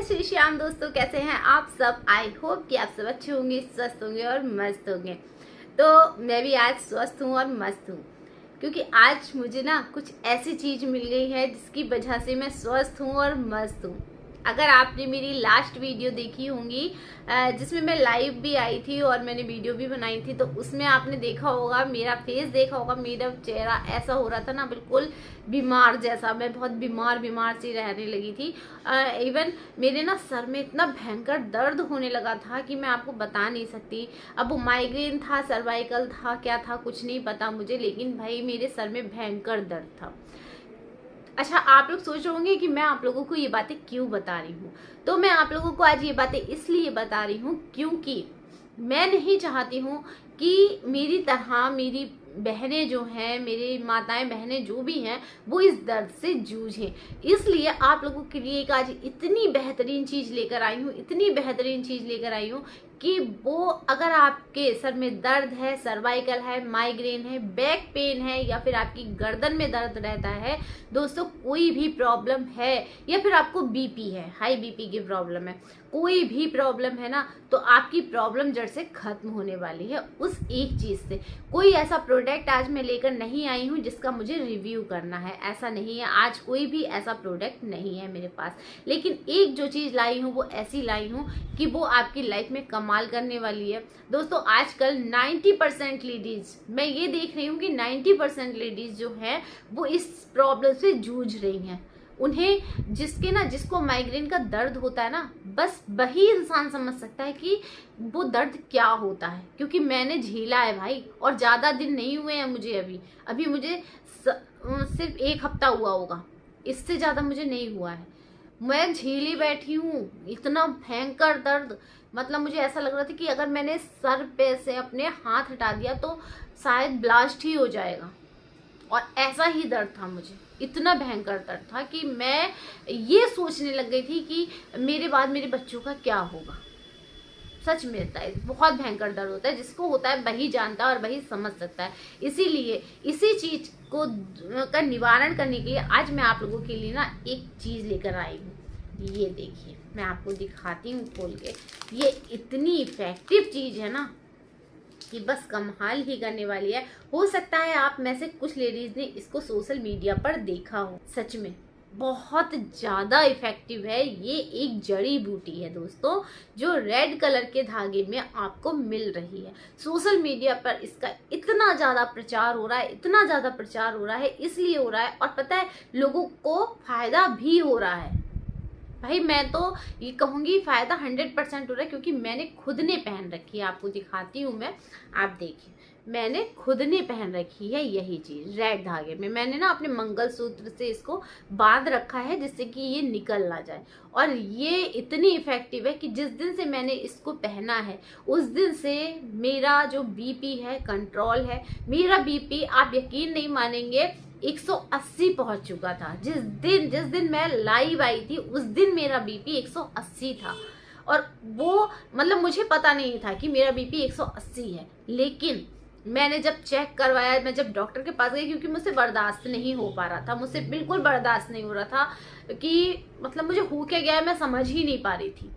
जय श्री श्याम दोस्तों, कैसे हैं आप सब। आई होप कि आप सब अच्छे होंगे, स्वस्थ होंगे और मस्त होंगे। तो मैं भी आज स्वस्थ हूँ और मस्त हूँ, क्योंकि आज मुझे ना कुछ ऐसी चीज़ मिल गई है जिसकी वजह से मैं स्वस्थ हूँ और मस्त हूँ। अगर आपने मेरी लास्ट वीडियो देखी होंगी जिसमें मैं लाइव भी आई थी और मैंने वीडियो भी बनाई थी, तो उसमें आपने देखा होगा, मेरा फेस देखा होगा, मेरा चेहरा ऐसा हो रहा था ना, बिल्कुल बीमार जैसा। मैं बहुत बीमार सी रहने लगी थी। इवन मेरे ना सर में इतना भयंकर दर्द होने लगा था कि मैं आपको बता नहीं सकती। अब वो माइग्रेन था, सर्वाइकल था, क्या था कुछ नहीं पता मुझे, लेकिन भाई मेरे सर में भयंकर दर्द था। अच्छा, आप लोग सोच रहे होंगे कि मैं आप लोगों को ये बातें क्यों बता रही हूँ। तो मैं आप लोगों को आज ये बातें इसलिए बता रही हूँ क्योंकि मैं नहीं चाहती हूँ कि मेरी तरह मेरी बहनें जो हैं, मेरी माताएं बहनें जो भी हैं, वो इस दर्द से जूझें। इसलिए आप लोगों के लिए एक आज इतनी बेहतरीन चीज़ लेकर आई हूँ, इतनी बेहतरीन चीज़ लेकर आई हूँ कि वो अगर आपके सर में दर्द है, सर्वाइकल है, माइग्रेन है, बैक पेन है, या फिर आपकी गर्दन में दर्द रहता है, दोस्तों कोई भी प्रॉब्लम है, या फिर आपको बीपी है, हाई बीपी की प्रॉब्लम है, कोई भी प्रॉब्लम है ना, तो आपकी प्रॉब्लम जड़ से खत्म होने वाली है उस एक चीज़ से। कोई ऐसा प्रोडक्ट आज मैं लेकर नहीं आई हूँ जिसका मुझे रिव्यू करना है, ऐसा नहीं है। आज कोई भी ऐसा प्रोडक्ट नहीं है मेरे पास, लेकिन एक जो चीज़ लाई हूँ वो ऐसी लाई हूँ कि वो आपकी लाइफ में कमाल करने वाली है। दोस्तों आजकल 90% लेडीज, मैं ये देख रही हूँ कि 90% लेडीज जो हैं वो इस प्रॉब्लम से जूझ रही हैं। उन्हें जिसको माइग्रेन का दर्द होता है ना, बस वही इंसान समझ सकता है कि वो दर्द क्या होता है, क्योंकि मैंने झेला है भाई। और ज़्यादा दिन नहीं हुए हैं मुझे, अभी मुझे सिर्फ 1 हफ्ता हुआ होगा, इससे ज़्यादा मुझे नहीं हुआ है। मैं झेली बैठी हूँ इतना भयंकर दर्द, मतलब मुझे ऐसा लग रहा था कि अगर मैंने सर पे से अपने हाथ हटा दिया तो शायद ब्लास्ट ही हो जाएगा। और ऐसा ही दर्द था मुझे, इतना भयंकर दर्द था कि मैं ये सोचने लग गई थी कि मेरे बाद मेरे बच्चों का क्या होगा। सच में होता है, बहुत भयंकर दर्द होता है, जिसको होता है वही जानता है और वही समझ सकता है। इसीलिए इसी चीज को का निवारण करने के लिए आज मैं आप लोगों के लिए ना एक चीज लेकर आई हूँ। ये देखिए, मैं आपको दिखाती हूँ खोल के। ये इतनी इफेक्टिव चीज है ना कि बस कमाल ही करने वाली है। हो सकता है आप में से कुछ लेडीज ने इसको सोशल मीडिया पर देखा हो। सच में बहुत ज़्यादा इफेक्टिव है। ये एक जड़ी बूटी है दोस्तों, जो रेड कलर के धागे में आपको मिल रही है। सोशल मीडिया पर इसका इतना ज़्यादा प्रचार हो रहा है, इतना ज़्यादा प्रचार हो रहा है, इसलिए हो रहा है, और पता है लोगों को फायदा भी हो रहा है। भाई मैं तो ये कहूँगी फ़ायदा 100% हो रहा है, क्योंकि मैंने खुद ने पहन रखी है। आपको दिखाती हूँ मैं, आप देखिए, मैंने खुद ने पहन रखी है यही चीज़ रेड धागे में। मैंने ना अपने मंगलसूत्र से इसको बांध रखा है जिससे कि ये निकल ना जाए। और ये इतनी इफ़ेक्टिव है कि जिस दिन से मैंने इसको पहना है उस दिन से मेरा जो बीपी है कंट्रोल है। मेरा बीपी आप यकीन नहीं मानेंगे 180 पहुंच चुका था। जिस दिन मैं लाइव आई थी उस दिन मेरा बीपी 180 था। और वो मतलब मुझे पता नहीं था कि मेरा बीपी 180 है, लेकिन मैंने जब चेक करवाया, मैं जब डॉक्टर के पास गई, क्योंकि मुझसे बर्दाश्त नहीं हो पा रहा था, मुझसे बिल्कुल बर्दाश्त नहीं हो रहा था कि मतलब मुझे हो क्या गया है, मैं समझ ही नहीं पा रही थी।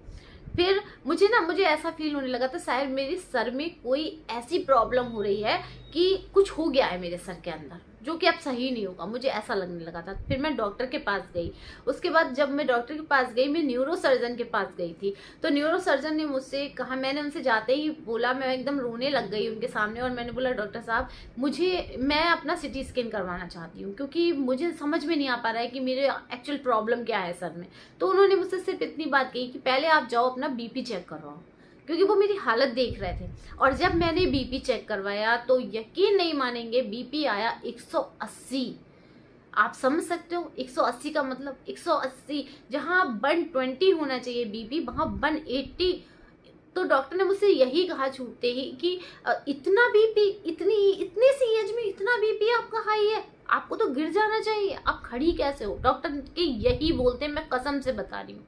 फिर मुझे ऐसा फील होने लगा था शायद मेरे सर में कोई ऐसी प्रॉब्लम हो रही है कि कुछ हो गया है मेरे सर के अंदर, जो कि अब सही नहीं होगा, मुझे ऐसा लगने लगा था। फिर मैं डॉक्टर के पास गई। उसके बाद जब मैं डॉक्टर के पास गई, मैं न्यूरो सर्जन के पास गई थी। तो न्यूरो सर्जन ने मुझसे कहा, मैंने उनसे जाते ही बोला, मैं एकदम रोने लग गई उनके सामने, और मैंने बोला डॉक्टर साहब मैं अपना सिटी स्कैन करवाना चाहती हूँ, क्योंकि मुझे समझ में नहीं आ पा रहा है कि मेरे एक्चुअल प्रॉब्लम क्या है सर में। तो उन्होंने मुझसे सिर्फ इतनी बात कही कि पहले आप जाओ अपना बीपी चेक करवाओ, क्योंकि वो मेरी हालत देख रहे थे। और जब मैंने बीपी चेक करवाया तो यकीन नहीं मानेंगे, बीपी आया 180। आप समझ सकते हो 180 का मतलब 180, जहां 120 होना चाहिए बीपी, वहां 180। तो डॉक्टर ने मुझसे यही कहा छूटते ही कि इतना बीपी, इतनी सी एज में इतना बीपी आपका हाई है, आपको तो गिर जाना चाहिए, आप खड़ी कैसे हो। डॉक्टर के यही बोलते हैं, मैं कसम से बता रही हूँ।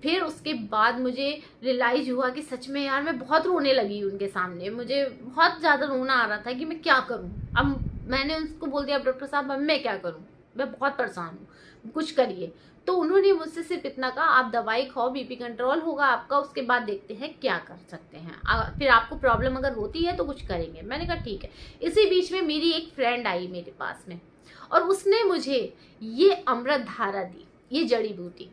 फिर उसके बाद मुझे रियलाइज हुआ कि सच में यार मैं बहुत रोने लगी उनके सामने। मुझे बहुत ज़्यादा रोना आ रहा था कि मैं क्या करूं। अब मैंने उसको बोल दिया, डॉक्टर साहब अब मैं क्या करूं, मैं बहुत परेशान हूँ, कुछ करिए। तो उन्होंने मुझसे सिर्फ इतना कहा, आप दवाई खाओ, बीपी कंट्रोल होगा आपका, उसके बाद देखते हैं क्या कर सकते हैं, फिर आपको प्रॉब्लम अगर होती है तो कुछ करेंगे। मैंने कहा ठीक है। इसी बीच में मेरी एक फ्रेंड आई मेरे पास में और उसने मुझे ये अमृत धारा दी, ये जड़ी बूटी।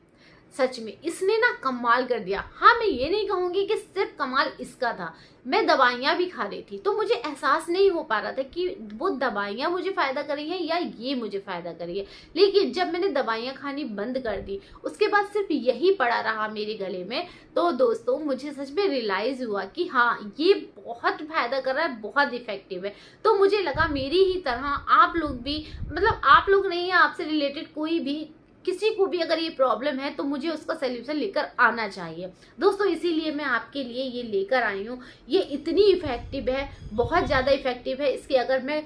सच में इसने ना कमाल कर दिया। हाँ, मैं ये नहीं कहूँगी कि सिर्फ कमाल इसका था, मैं दवाइयाँ भी खा रही थी तो मुझे एहसास नहीं हो पा रहा था कि वो दवाइयाँ मुझे फ़ायदा कर रही हैं या ये मुझे फ़ायदा कर रही है। लेकिन जब मैंने दवाइयाँ खानी बंद कर दी, उसके बाद सिर्फ यही पड़ा रहा मेरे गले में, तो दोस्तों मुझे सच में रियलाइज़ हुआ कि हाँ, ये बहुत फ़ायदा कर रहा है, बहुत इफ़ेक्टिव है। तो मुझे लगा मेरी ही तरह आप लोग भी, मतलब आप लोग नहीं है, आपसे रिलेटेड कोई भी, किसी को भी अगर ये प्रॉब्लम है तो मुझे उसका सोल्यूशन लेकर आना चाहिए दोस्तों। इसीलिए मैं आपके लिए ये लेकर आई हूँ। ये इतनी इफ़ेक्टिव है, बहुत ज़्यादा इफ़ेक्टिव है। इसके अगर मैं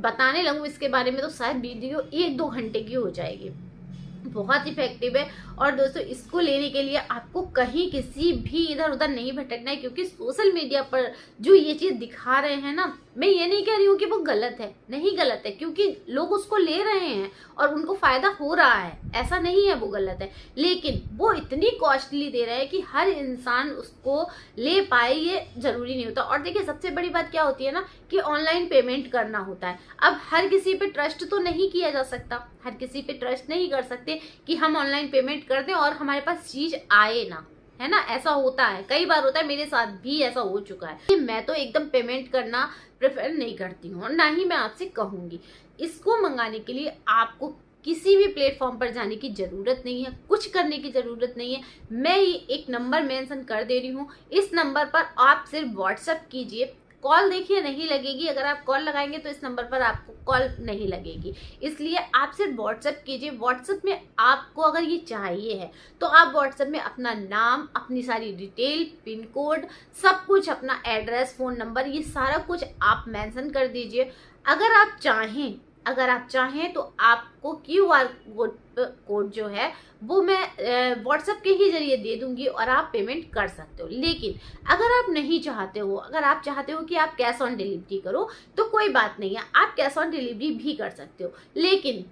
बताने लगूँ इसके बारे में तो शायद वीडियो 1-2 घंटे की हो जाएगी। बहुत इफेक्टिव है। और दोस्तों इसको लेने के लिए आपको कहीं किसी भी इधर उधर नहीं भटकना है, क्योंकि सोशल मीडिया पर जो ये चीज़ दिखा रहे हैं ना, मैं ये नहीं कह रही हूँ कि वो गलत है, नहीं गलत है, क्योंकि लोग उसको ले रहे हैं और उनको फ़ायदा हो रहा है, ऐसा नहीं है वो गलत है, लेकिन वो इतनी कॉस्टली दे रहे हैं कि हर इंसान उसको ले पाए, ये ज़रूरी नहीं होता। और देखिए सबसे बड़ी बात क्या होती है ना, कि ऑनलाइन पेमेंट करना होता है। अब हर किसी पे ट्रस्ट तो नहीं किया जा सकता, हर किसी पे ट्रस्ट नहीं कर सकते कि हम ऑनलाइन पेमेंट कर दें और हमारे पास चीज़ आए ना, है ना। ऐसा होता है, कई बार होता है, मेरे साथ भी ऐसा हो चुका है। मैं तो एकदम पेमेंट करना प्रेफर नहीं करती हूँ और ना ही मैं आपसे कहूँगी। इसको मंगाने के लिए आपको किसी भी प्लेटफॉर्म पर जाने की ज़रूरत नहीं है, कुछ करने की ज़रूरत नहीं है। मैं ये एक नंबर मेंशन कर दे रही हूँ, इस नंबर पर आप सिर्फ व्हाट्सएप कीजिए। कॉल देखिए नहीं लगेगी, अगर आप कॉल लगाएंगे तो इस नंबर पर आपको कॉल नहीं लगेगी, इसलिए आप सिर्फ व्हाट्सएप कीजिए। व्हाट्सएप में आपको अगर ये चाहिए है तो आप व्हाट्सएप में अपना नाम, अपनी सारी डिटेल, पिन कोड, सब कुछ, अपना एड्रेस, फ़ोन नंबर, ये सारा कुछ आप मेंशन कर दीजिए। अगर आप चाहें तो आपको QR कोड जो है वो मैं व्हाट्सएप के ही जरिए दे दूंगी और आप पेमेंट कर सकते हो। लेकिन अगर आप नहीं चाहते हो, अगर आप चाहते हो कि आप कैश ऑन डिलीवरी करो तो कोई बात नहीं है, आप कैश ऑन डिलीवरी भी कर सकते हो। लेकिन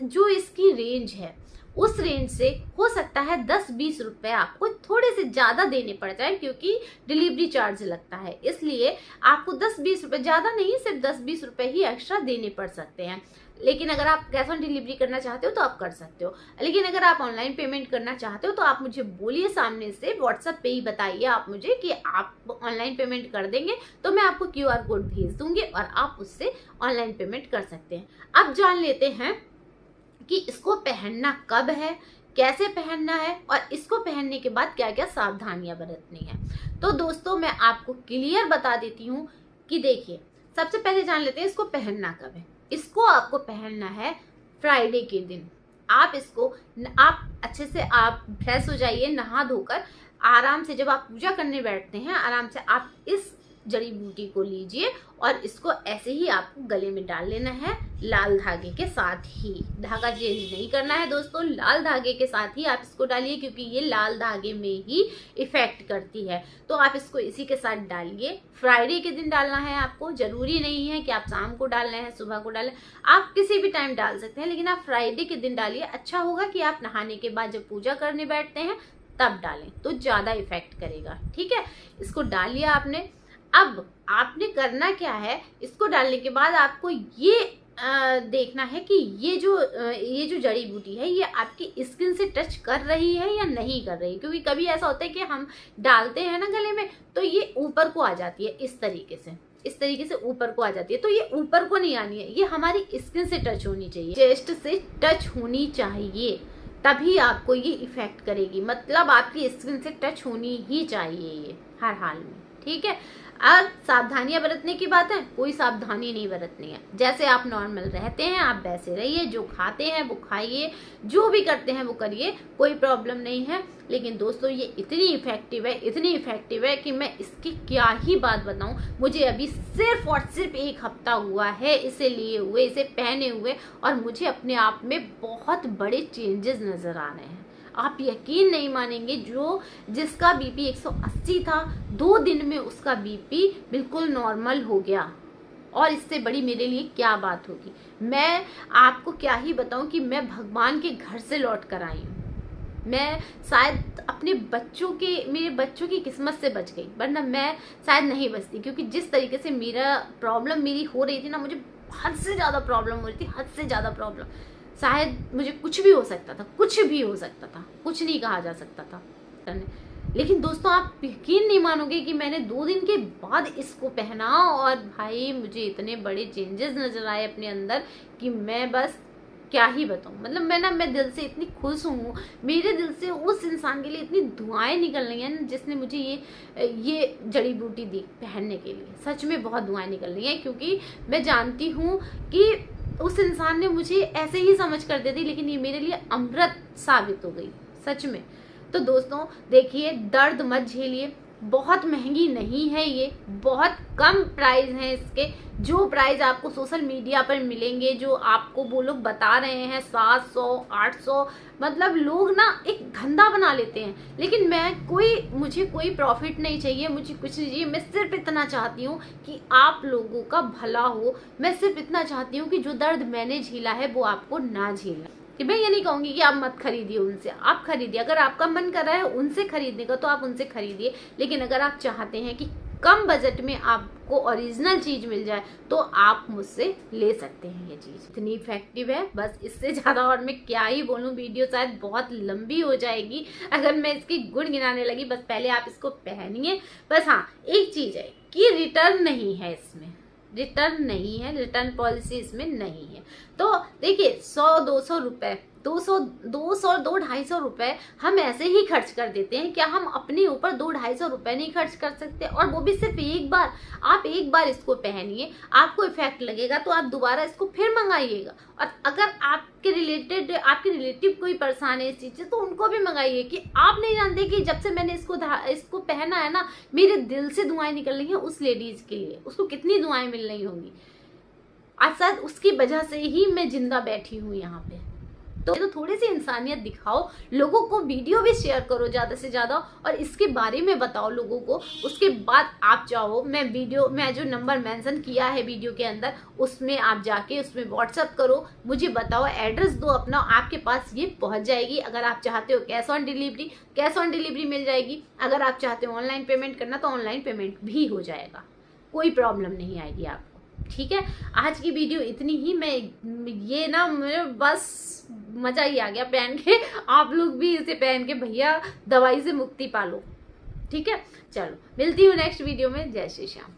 जो इसकी रेंज है उस रेंज से हो सकता है 10-20 रुपये आपको थोड़े से ज़्यादा देने पड़ जाए, क्योंकि डिलीवरी चार्ज लगता है, इसलिए आपको 10-20 रुपये, ज़्यादा नहीं, सिर्फ 10-20 रुपये ही एक्स्ट्रा देने पड़ सकते हैं। लेकिन अगर आप कैश ऑन डिलीवरी करना चाहते हो तो आप कर सकते हो। लेकिन अगर आप ऑनलाइन पेमेंट करना चाहते हो तो आप मुझे बोलिए सामने से, व्हाट्सएप पे ही बताइए आप मुझे कि आप ऑनलाइन पेमेंट कर देंगे, तो मैं आपको QR कोड भेज दूंगी और आप उससे ऑनलाइन पेमेंट कर सकते हैं। अब जान लेते हैं कि इसको पहनना कब है, कैसे पहनना है और इसको पहनने के बाद क्या क्या सावधानियां बरतनी है। तो दोस्तों मैं आपको क्लियर बता देती हूँ कि देखिए, सबसे पहले जान लेते हैं इसको पहनना कब है। इसको आपको पहनना है फ्राइडे के दिन। आप अच्छे से आप फ्रेश हो जाइए, नहा धोकर आराम से, जब आप पूजा करने बैठते हैं आराम से आप इस जड़ी बूटी को लीजिए और इसको ऐसे ही आपको गले में डाल लेना है, लाल धागे के साथ ही। धागा चेंज नहीं करना है दोस्तों, लाल धागे के साथ ही आप इसको डालिए, क्योंकि ये लाल धागे में ही इफेक्ट करती है। तो आप इसको इसी के साथ डालिए। फ्राइडे के दिन डालना है आपको, जरूरी नहीं है कि आप शाम को डालना है, सुबह को डालें, आप किसी भी टाइम डाल सकते हैं, लेकिन आप फ्राइडे के दिन डालिए। अच्छा होगा कि आप नहाने के बाद जब पूजा करने बैठते हैं तब डालें, तो ज़्यादा इफेक्ट करेगा। ठीक है, इसको डाल लिया आपने। अब आपने करना क्या है, इसको डालने के बाद आपको ये देखना है कि ये जो जड़ी बूटी है ये आपकी स्किन से टच कर रही है या नहीं कर रही। क्योंकि कभी ऐसा होता है कि हम डालते हैं ना गले में तो ये ऊपर को आ जाती है, इस तरीके से ऊपर को आ जाती है। तो ये ऊपर को नहीं आनी है, ये हमारी स्किन से टच होनी चाहिए, चेस्ट से टच होनी चाहिए, तभी आपको ये इफेक्ट करेगी। मतलब आपकी स्किन से टच होनी ही चाहिए ये हर हाल में। ठीक है, और सावधानियां बरतने की बात है, कोई सावधानी नहीं बरतनी है। जैसे आप नॉर्मल रहते हैं आप वैसे रहिए, जो खाते हैं वो खाइए, जो भी करते हैं वो करिए, कोई प्रॉब्लम नहीं है। लेकिन दोस्तों ये इतनी इफेक्टिव है कि मैं इसकी क्या ही बात बताऊं। मुझे अभी सिर्फ और सिर्फ 1 हफ्ता हुआ है इसे लिए हुए, इसे पहने हुए, और मुझे अपने आप में बहुत बड़े चेंजेस नजर आ रहे हैं। आप यकीन नहीं मानेंगे, जिसका बीपी 180 था, 2 दिन में उसका बीपी बिल्कुल नॉर्मल हो गया। और इससे बड़ी मेरे लिए क्या बात होगी। मैं आपको क्या ही बताऊं कि मैं भगवान के घर से लौट कर आई हूँ। मैं शायद अपने मेरे बच्चों की किस्मत से बच गई, वरना मैं शायद नहीं बचती। क्योंकि जिस तरीके से मेरा प्रॉब्लम मेरी हो रही थी ना, मुझे हद से ज़्यादा प्रॉब्लम हो रही थी, हद से ज़्यादा प्रॉब्लम। शायद मुझे कुछ भी हो सकता था, कुछ भी हो सकता था, कुछ नहीं कहा जा सकता था करने। लेकिन दोस्तों, आप यकीन नहीं मानोगे कि मैंने 2 दिन के बाद इसको पहना और भाई मुझे इतने बड़े चेंजेस नजर आए अपने अंदर कि मैं बस क्या ही बताऊं। मतलब मैं दिल से इतनी खुश हूँ। मेरे दिल से उस इंसान के लिए इतनी दुआएं निकल रही हैं जिसने मुझे ये जड़ी बूटी दी पहनने के लिए। सच में बहुत दुआएं निकल रही हैं, क्योंकि मैं जानती हूँ कि उस इंसान ने मुझे ऐसे ही समझ कर दे दी, लेकिन ये मेरे लिए अमृत साबित हो गई सच में। तो दोस्तों देखिए, दर्द मत झेलिए। बहुत महंगी नहीं है ये, बहुत कम प्राइस है इसके। जो प्राइस आपको सोशल मीडिया पर मिलेंगे, जो आपको वो लोग बता रहे हैं 700 800, मतलब लोग ना एक धंधा बना लेते हैं। लेकिन मुझे कोई प्रॉफिट नहीं चाहिए, मुझे कुछ नहीं चाहिए। मैं सिर्फ इतना चाहती हूँ कि आप लोगों का भला हो। मैं सिर्फ इतना चाहती हूँ कि जो दर्द मैंने झेला है वो आपको ना झेला। कि मैं ये नहीं कहूंगी कि आप मत खरीदिए उनसे, आप खरीदिए। अगर आपका मन कर रहा है उनसे खरीदने का तो आप उनसे खरीदिए। लेकिन अगर आप चाहते हैं कि कम बजट में आपको ओरिजिनल चीज मिल जाए तो आप मुझसे ले सकते हैं। ये चीज इतनी इफेक्टिव है, बस इससे ज्यादा और मैं क्या ही बोलूं। वीडियो शायद बहुत लंबी हो जाएगी अगर मैं इसकी गुण गिनाने लगी। बस पहले आप इसको पहनिए। बस हाँ, एक चीज है कि रिटर्न नहीं है इसमें, रिटर्न नहीं है, रिटर्न पॉलिसी इसमें नहीं है। तो देखिए 100-200 रुपए, 200 200-250 रुपए हम ऐसे ही खर्च कर देते हैं। क्या हम अपने ऊपर 200-250 रुपए नहीं खर्च कर सकते? और वो भी सिर्फ एक बार। आप एक बार इसको पहनिए, आपको इफेक्ट लगेगा तो आप दोबारा इसको फिर मंगाइएगा। और अगर आपके रिलेटिव कोई परेशान है इस चीज से तो उनको भी मंगाइए। कि आप नहीं जानते कि जब से मैंने इसको पहना है ना, मेरे दिल से दुआएं निकल रही हैं उस लेडीज के लिए। उसको कितनी दुआएं मिल रही होंगी। आज शायद उसकी वजह से ही मैं जिंदा बैठी हूँ यहाँ पे। तो थोड़ी सी इंसानियत दिखाओ, लोगों को वीडियो भी शेयर करो ज्यादा से ज्यादा, और इसके बारे में बताओ लोगों को। उसके बाद आप चाहो, मैं जो नंबर मेंशन किया है वीडियो के अंदर, उसमें आप जाके उसमें व्हाट्सएप करो, मुझे बताओ, एड्रेस दो अपना, आपके पास ये पहुंच जाएगी। अगर आप चाहते हो कैश ऑन डिलीवरी मिल जाएगी। अगर आप चाहते हो ऑनलाइन पेमेंट करना तो ऑनलाइन पेमेंट भी हो जाएगा, कोई प्रॉब्लम नहीं आएगी आपको। ठीक है, आज की वीडियो इतनी ही। मेरे बस मजा ही आ गया पहन के। आप लोग भी इसे पहन के भैया दवाई से मुक्ति पालो। ठीक है, चलो मिलती हूँ नेक्स्ट वीडियो में। जय श्री श्याम।